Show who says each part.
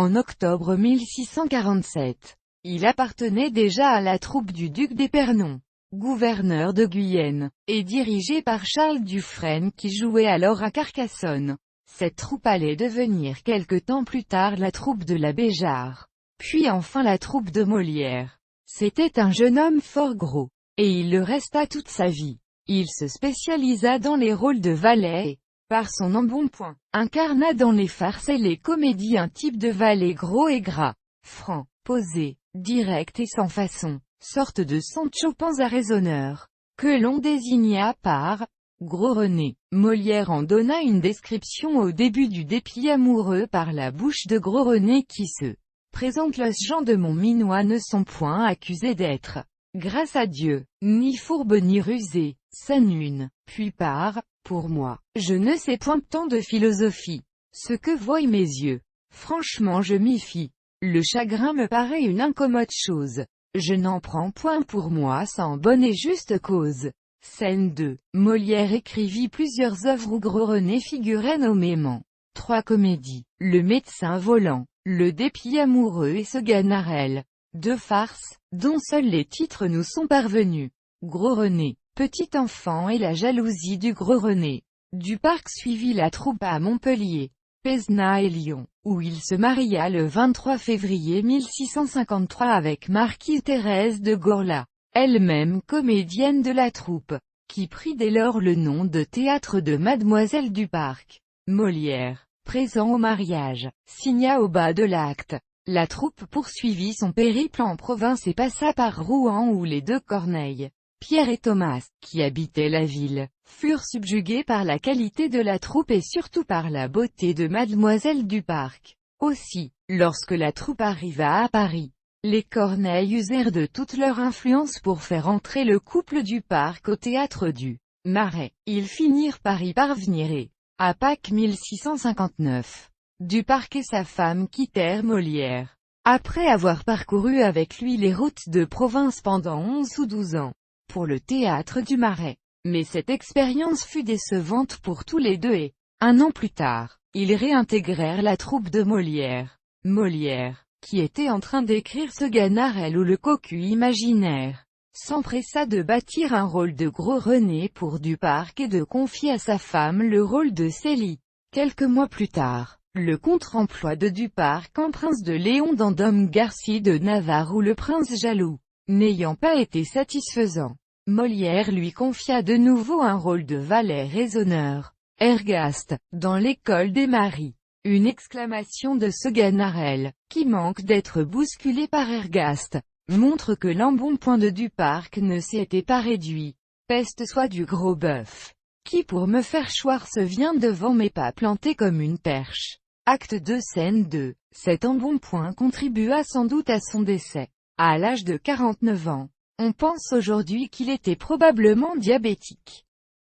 Speaker 1: En octobre 1647, il appartenait déjà à la troupe du duc d'Épernon, gouverneur de Guyenne, et dirigé par Charles Dufresne qui jouait alors à Carcassonne. Cette troupe allait devenir quelque temps plus tard la troupe de la Béjart, puis enfin la troupe de Molière. C'était un jeune homme fort gros, et il le resta toute sa vie. Il se spécialisa dans les rôles de valet et, par son embonpoint, incarna dans les farces et les comédies un type de valet gros et gras, franc, posé, direct et sans façon, sorte de Sancho Panza raisonneur, que l'on désigna par Gros René. Molière en donna une description au début du Dépit amoureux par la bouche de Gros René qui se présente. Les gens de Montminois ne sont point accusés d'être, grâce à Dieu, ni fourbes ni rusés, s'annune, puis pour moi, je ne sais point tant de philosophie, ce que voient mes yeux. Franchement je m'y fie. Le chagrin me paraît une incommode chose. Je n'en prends point pour moi sans bonne et juste cause. Scène 2. Molière écrivit plusieurs œuvres où Gros René figurait nommément. 3 comédies, Le médecin volant, Le Dépit amoureux et Seganarelle. 2 farces, dont seuls les titres nous sont parvenus. Gros René, petit enfant et la jalousie du Gros René. Duparc suivit la troupe à Montpellier, Pézenas et Lyon, où il se maria le 23 février 1653 avec Marquise Thérèse de Gorla, elle-même comédienne de la troupe, qui prit dès lors le nom de théâtre de Mademoiselle Duparc. Molière, présent au mariage, signa au bas de l'acte. La troupe poursuivit son périple en province et passa par Rouen où les 2 Corneille, Pierre et Thomas, qui habitaient la ville, furent subjugués par la qualité de la troupe et surtout par la beauté de Mademoiselle Duparc. Aussi, lorsque la troupe arriva à Paris, les Corneille usèrent de toute leur influence pour faire entrer le couple Duparc au théâtre du Marais. Ils finirent par y parvenir et, à Pâques 1659, Duparc et sa femme quittèrent Molière, après avoir parcouru avec lui les routes de province pendant 11 ou 12 ans, pour le théâtre du Marais. Mais cette expérience fut décevante pour tous les 2 et, 1 an plus tard, ils réintégrèrent la troupe de Molière. Molière, qui était en train d'écrire Seganarelle ou le Cocu imaginaire, s'empressa de bâtir un rôle de Gros René pour Duparc et de confier à sa femme le rôle de Célie. Quelques mois plus tard, le contre-emploi de Duparc en prince de Léon dans Dom Garci de Navarre ou le prince jaloux, n'ayant pas été satisfaisant, Molière lui confia de nouveau un rôle de valet raisonneur, Ergaste, dans l'école des maris. Une exclamation de Seganarelle, qui manque d'être bousculée par Ergaste, montre que l'embonpoint de Duparc ne s'était pas réduit. Peste soit du gros bœuf, qui pour me faire choir se vient devant mes pas planté comme une perche. Acte 2 scène 2. Cet embonpoint contribua sans doute à son décès. À l'âge de 49 ans, on pense aujourd'hui qu'il était probablement diabétique.